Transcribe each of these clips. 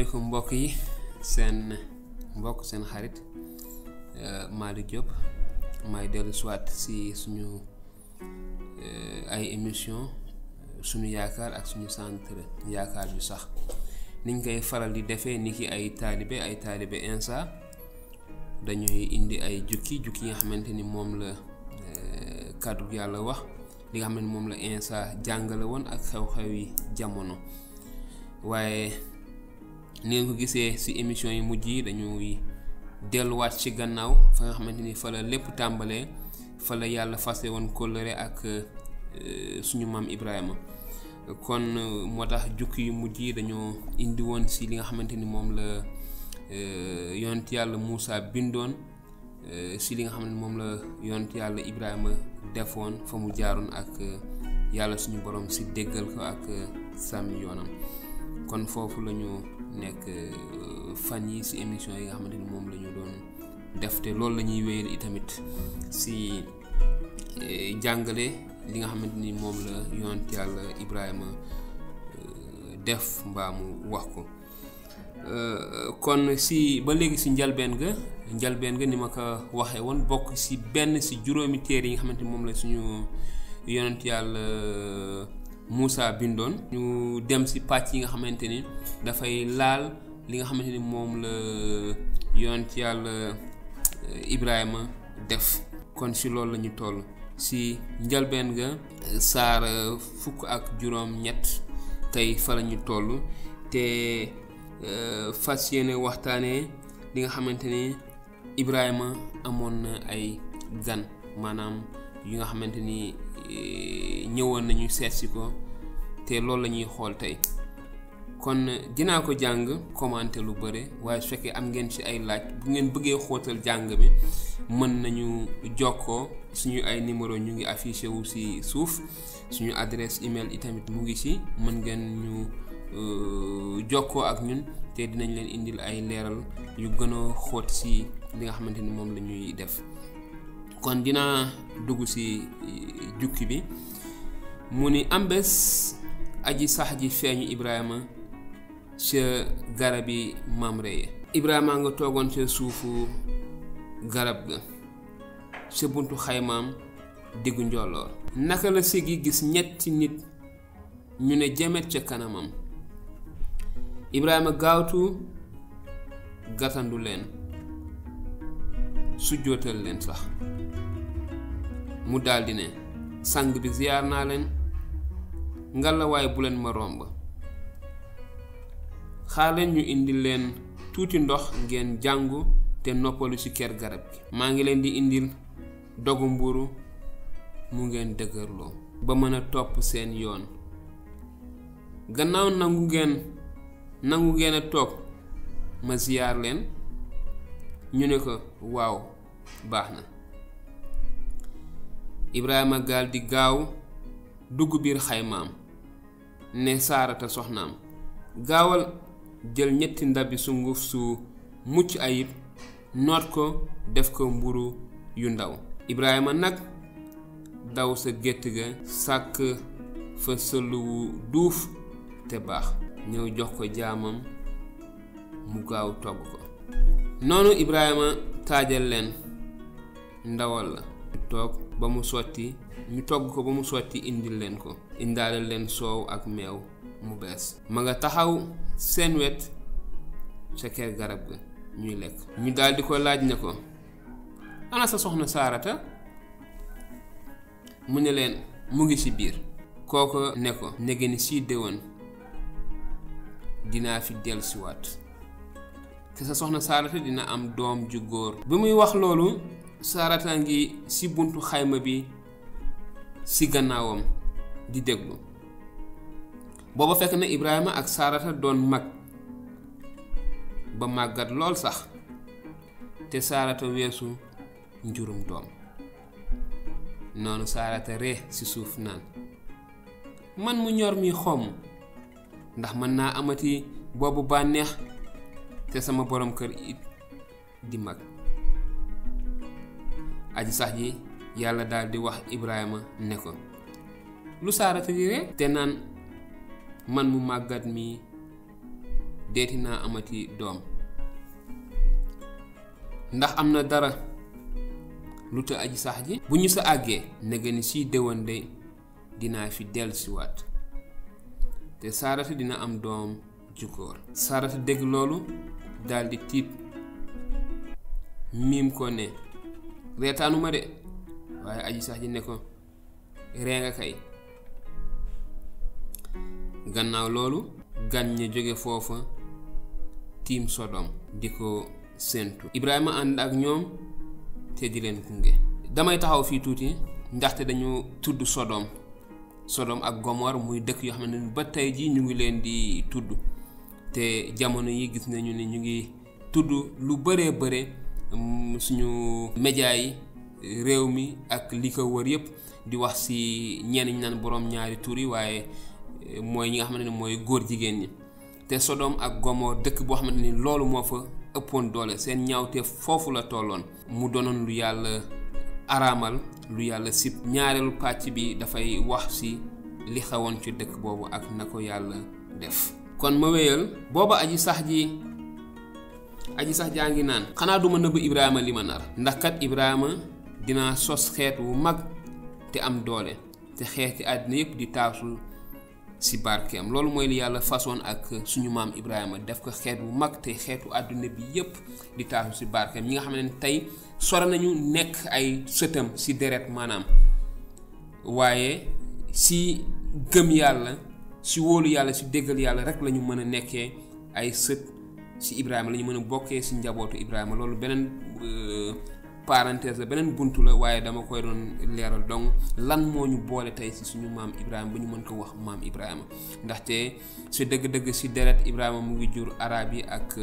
asalaamaaleykum mbokk yi seen mbokk seen xarit Malick Diop may dellu soit si suñu ay émission suñu yaakaar ak suñu centre yaakaar yu sax niñ koy faral di defee niki ay taalibe insa dañuy indi ay jukki nga xamante ni moom la kaddu yàlla wax li nga xam ne moom la insa jàngale woon ak xew-xew yi jamono waaye ni ngeen ko gisee ci émission yi mujj yi dañuy delluwaat ci gannaaw fa nga xamante ni fa la lépp tàmbalee fa la yàlla fase woon kóllëre ak suñu maam Ibrahima kon moo tax jukki yu mujj yi dañoo indi woon ci li nga xamante ni moom la yonent yàlla Moussa bindoon ci li nga xam ne moom la yonent yàlla Ibrahima defoon fa mu jaaroon ak yàlla suñu borom ci déggal ko ak sàmmi yoonam kon foofu la ñu nekk fan yi ci émission yi nga xamante ni moom la ñu doon def te loolu la ñuy wéyal itamit ci jàngale li nga xamante ni moom la yonent yàlla Ibrahima def mbaa mu wax ko kon ci ba léegi ci njalbeen ga ni ma ko waxee woon bokk ci benn ci juróomi téere yi nga xamante ni moom la suñu yonent yàlla Moussa bindoon ñu dem ci pàcc yi nga xamante ni dafay laal li nga xamante ni moom la yonent yàlla Ibrahima def kon ci loolu la ñu toll ci njalbeen ga saar fukk ak juróom ñett tey fa la ñu toll te fas yéene waxtaanee li nga xamante ni Ibrahima amoon na ay gan maanaam yu nga xamante ni ñëwoon nañu seetsi ko te loolu la ñuy xool tey kon dinaa ko jàng commenter lu bëre waaye su fekkee am ngeen ci ay laaj bu ngeen bëggee xóotal jàng bi mën nañu jokkoo suñu ay numéro ñu ngi affiché wu ci suuf suñu adresse email itamit mu ngi ci mën ngeen ñu jokkoo ak ñun te dinañ leen indil ay leeral yu gën a xóot ci li nga xamante ni moom la ñuy def kon dinaa dugg ci jukki bi mu ni am bés aji sax ji feeñu Ibrahima ca garabi Mamre Ibrahima nga toogoon ca suufu garab ga ca buntu xaymaam diggu njolloor naka la sigi gis ñetti nit ñu ne jamet ca kanamam Ibrahima gaawtu gatandu leen sujjootal leen sax mu daldi ne sang bi ziyaar naa leen ngalawaay bu leen ma romb xaar leen ñu indi leen tuuti ndox ngeen jàngu te noppalu ci kër garab gi maa ngi leen di indil dogu mburu mu ngeen dëgërloo ba mën a topp seen yoon gannaaw nangu ngeen a toog ma ziyaar leen ñu ne ko waaw baax na Ibrahima gaal di gaaw dugg biir xaymaam ne Saarata soxnaam gaawal jël ñetti ndabi sunguf su mucc ayib noot ko def ko mburu yu ndaw Ibrahima nag daw sa gétt ga sàkk fa sëluwu duuf te baax ñëw jox ko jaamam mu gaaw togg ko noonu Ibrahima taajal leen ndawal la ñu togg ko ba mu sotti indil leen ko indaale leen soow ak meew mu bees ma nga taxaw seen wet ca kër garab ga ñuy lekk ñu daldi ko laaj ne ko ana sa soxna Saarata mu ne leen mu ngi ci biir kooko ne ko nege ni sii déwén dinaa fi dellusiwaat te sa soxna Saarata dina am doom ju góor bi muy wax loolu Saarata ngi ci buntu xayma bi ci gannaawam di déglu booba fekk na Ibrahima ak Saarata doon mag ba màggat lool sax te Saarata weesu njurum doom noonu Saarata ree ci suuf naan man mu ñor mi xomm ndax mën naa amati boobu bànneex te sama borom kër it di mag aji sax ji yàlla daal di wax Ibrahima ne ko lu Saarata di ree te naan man mu màggat mi deeti naa amati doom ndax am na dara lu ta aji sax ji bu ñu sa àggee nega ni si déwan day dinaa fi dellusiwaat te Saarata dina am doom ju góor. Saarata dégg loolu daldi tiit miim ko ne reetaanuma de waaye aji sax ji ne ko ree nga kay. gannaaw loolu gan ña jóge foofa tiim Sodom di ko séentu. Ibrahima ànd ak ñoom te di leen gunge. damay taxaw fii tuuti ndaxte dañu tudd Sodom ak Gomor muy dëkk yoo xam ne ba tey ji ñu ngi leen di tudd te jamono yi gis nañu ne ñu ngi tudd lu bëree bëre suñu média yi réew mi ak li ko wër yëpp di wax ci ñenn ñi naan borom ñaari tur yi waaye mooy ñi nga xamante ne mooy góor jigéen ñi te Sodom ak Gomor dëkk boo xamante ni loolu moo fa ëppoon doole seen ñaawte foofu la tolloon mu doonoon lu yàlla araamal lu yàlla sib. ñaareelu pàcc bi dafay wax ci li xewoon ci dëkk boobu ak na ko yàlla def. kon ma wéyal booba aji sax jaa ngi naan xanaa duma nëbb Ibrahima li ma nar ndax kat Ibrahima dinaa sos xeet wu mag te am doole te xeeti àddina yépp di taasu ci barkeem. loolu mooy li yàlla façon ak suñu maam Ibrahima def ko xeet wu mag te xeetu àdduna bi yépp di taasu ci barkeem ñi nga xam ne tey sore nañu nekk ay sëtam ci deret maanaam waaye ci gëm yàlla ci wóolu yàlla ci déggal yàlla rek lañu mën a nekkee ay sët ci Ibrahima lañu mën a bokkee ci njabootu Ibrahima. loolu beneen parenthèse la beneen buntu la waaye dama koy doon leeral donc lan moo ñu boole tey ci suñu maam Ibrahima ba ñu mën ko wax maam Ibrahima ndaxte ci dëgg-dëgg ci deret Ibrahima mu ngi jur arab yi ak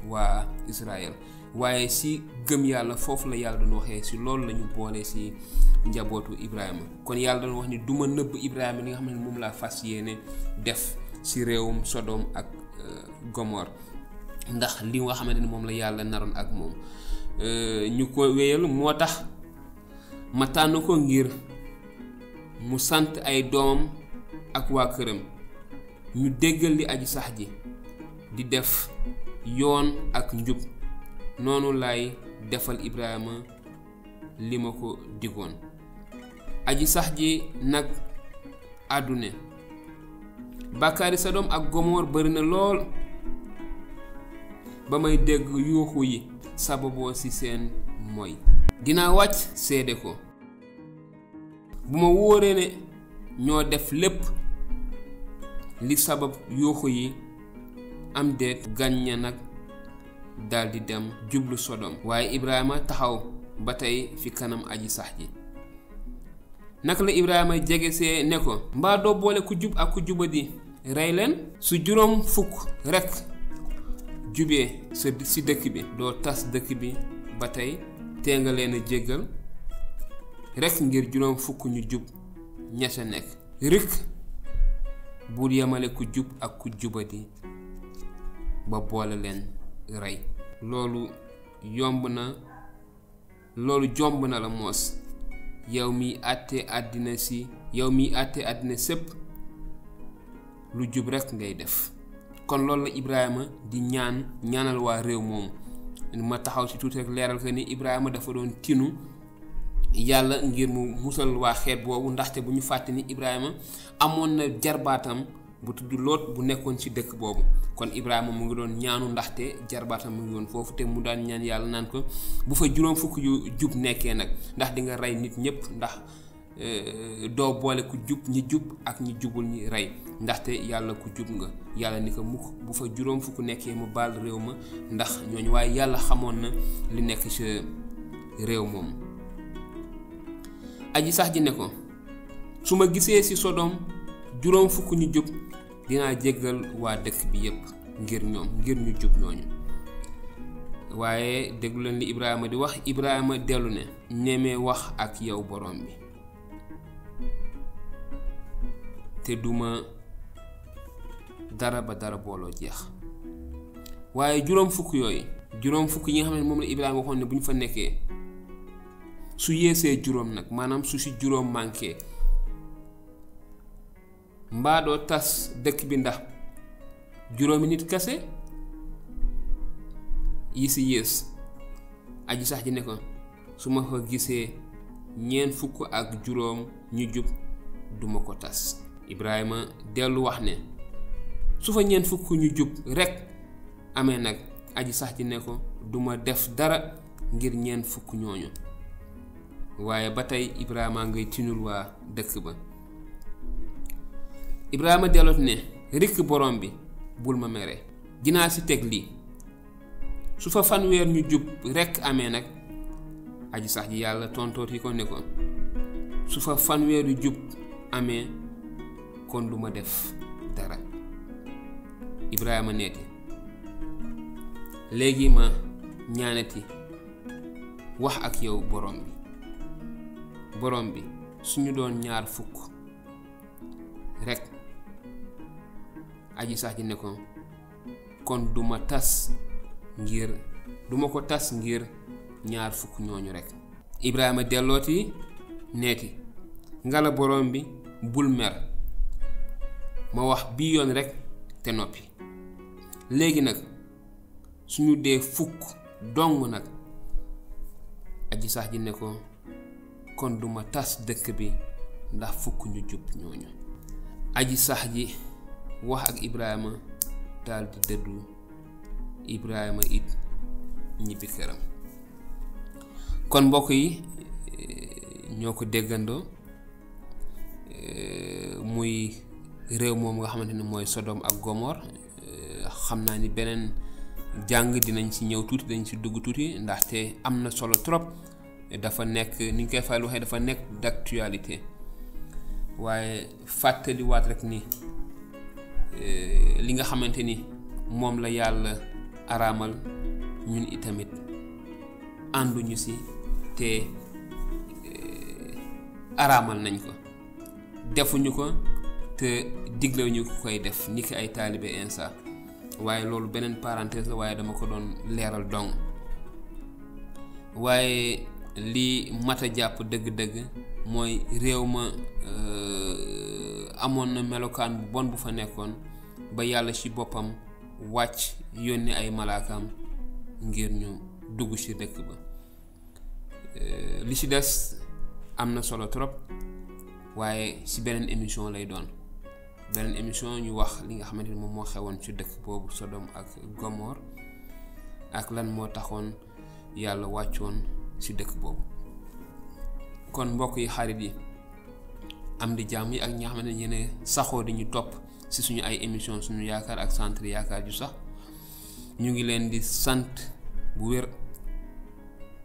waa Israël waaye ci gëm yàlla foofu la yàlla doon waxee ci loolu la ñu boole ci njabootu Ibrahima. kon yàlla doon wax ni duma nëbb Ibrahima li nga xam ne moom laa fas yéene def ci réewum Sodom ak Gomor ndax li nga xamante ni moom la yàlla naroon ak moom. ñu ko wéyal moo tax ma tànn ko ngir mu sant ay doomam ak waa këram ñu déggal li aji sax ji di def yoon ak njub noonu lay defal Ibrahima li ma ko digoon. aji sax ji nag àddune bàkkaari Sodom ak Gomor bari na lool ba may dégg yuuxu yi sababoo ci seen mooy. dinaa wàcc seede ko bu ma wóoree ne ñoo def lépp li sabab yuuxu yi am deet gàñña nag daldi dem jublu Sodom waaye Ibrahima taxaw ba tey fi kanam aji sax ji. naka la Ibrahima jege see ne ko mbaa doo boole ku jub ak ku jubadi rey leen su juróom fukk rekk jubee ci dëkk bi doo tas dëkk bi ba tey tee nga leen a jéggal rekk ngir juróom fukk ñu jub ña ca nekk rikk bul yemale ku jub ak ku jubadi ba boole leen rey. loolu jomb na la moos yow mi àtte àddina sépp lu jub rekk ngay def. kon loolu la Ibrahima di ñaanal waa réew moomu ma taxaw ci tuuti rek leeral ko ni Ibrahima dafa doon tinu yàlla ngir mu musal waa xeet boobu ndaxte bu ñu fàtte ni Ibrahima amoon na jarbaatam bu tudd Loot bu nekkoon ci dëkk boobu. kon Ibrahima mu ngi doon ñaanu ndaxte jarbaatam mu ngi woon foofu te mu daan ñaan yàlla naan ko bu fa juróom fukk yu jub nekkee nag ndax di nga rey nit ñépp ndax doo boole ku jub ñi jub ak ñi jubul ñi rey ndaxte yàlla ku jub nga. yàlla ni ko mukk bu fa juróom fukk nekkee mu baal réew ma ndax ñooñu waaye yàlla xamoon na li nekk ci réew moomu. aji sax ji ne ko su ma gisee ci Sodom juróom fukk ñu jub dinaa jéggal waa dëkk bi yépp ngir ñu jub ñooñu. waaye déglu leen li Ibrahima di wax. Ibrahima dellu ne ñemee wax ak yow borom bi te duma dara ba dara booloo jeex. waaye juróom fukk yi nga xam ne moom la Ibrahima waxoon ne bu ñu fa nekkee su yeesee juróom nag maanaam su ci juróom manqué mbaa doo tas dëkk bi ndax juróomi nit kese yi si yées aji sax ji ne ko su ma fa gisee 40 ñu jub duma ko tas. Ibrahima dellu wax ne su fa 40 ñu jub rek amee nag aji sax ji ne ko duma def dara ngir 40 ñooñu. waaye ba tey Ibrahima ngay tinul waa dëkk ba. Ibrahima delloot ne rikk borom bi bul ma mere dinaa si teg lii su fa 100 ñu jub rekk amee nag aji sax ji yàlla tontooti ko ne ko su fa 100 yu jub amee kon du ma def dara. Ibrahima neeti léegi ma ñaanati wax ak yow borom bi suñu doon 20 rekk aji sax ji ne ko kon duma ko tas ngir 20 ñooñu rekk. Ibrahima dellooti neeti ngala borom bi bul mer ma wax bii yoon rekk te noppi. léegi nag suñu dee 10 dong nag aji sax ji ne ko kon duma tas dëkk bi ndax 10 ñu jub ñooñu. aji sax ji wax ak Ibrahima daal di dëddu. Ibrahima it ñibbi këram. kon mbokk yi ñoo ko déggandoo muy réew moom nga xamante ne mooy Sodome ak Gomor. xam naa ni beneen jàng dinañ ci ñëw tuuti dañ ci dugg tuuti ndaxte am na solo trop dafa nekk ni ñu koy fayal waxee dafa nekk d'actualité waaye fàttaliwaat rek ni li nga xamante ni moom la yàlla araamal ñun itamit ànduñu si te araamal nañ ko defuñu ko te diglewuñu ko koy def ni ki ay taalibe insa waaye loolu beneen parenthèse la waaye dama ko doon leeral dong. waaye li mat a jàpp dëgg-dëgg mooy réew ma amoon na melokaan bu bon bu fa nekkoon ba yàlla ci boppam wàcc yónni ay malaakaam ngir ñu dugg ci dëkk ba. li ci des am na solo trop waaye ci beneen émission lay doon. beneen émission ñu wax li nga xamante ni moom moo xewoon ci dëkk boobu Sodome ak Gomor ak lan moo taxoon yàlla wàccoon ci dëkk boobu. kon mbokk yi xarit yi am di jàmm yi ak ñi nga xamante ne ñene saxoo di ñu topp ci suñu ay émission suñu yaakaar ak centre yaakaar ju sax ñu ngi leen di sant bu wér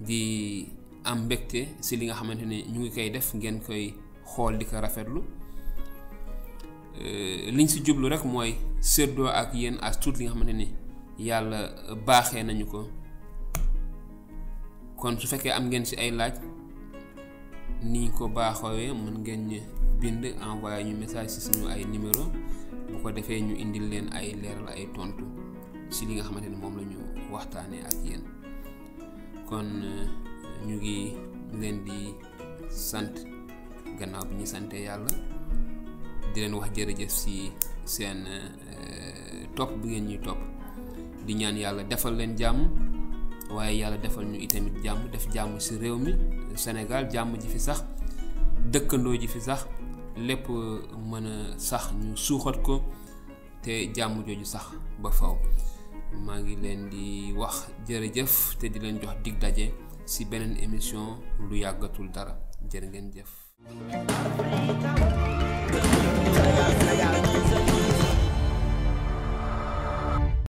di am mbégte ci li nga xamante ne ñu ngi koy def ngeen koy xool di ko rafetlu. liñ ci jublu rek mooy séddoo ak yéen as tuut li nga xamante ni yàlla baaxee nañu ko. kon su fekkee am ngeen ci ay laaj ni ñu ko baaxoowee mën ngeen ñu bind envoyé ñu message ci suñu ay numéro bu ko defee ñu indil leen ay leeral ay tontu ci li nga xamante ni moom la ñu waxtaanee ak yéen. kon ñu ngi leen di sant gannaaw bi ñu sante yàlla di leen wax jërëjëf ci seen topp bi ngeen ñuy topp di ñaan yàlla defal leen jàmm waaye yàlla defal ñu itamit jàmm def jàmm ci réew mi Sénégal jàmm ji fi sax dëkkandoo ji fi sax lépp mën a sax ñu suuxat ko te jàmm jooju sax ba faw. maa ngi leen di wax jërëjëf te di leen jox dig daje ci beneen émission lu yàggatul dara jërë ngeen jëf.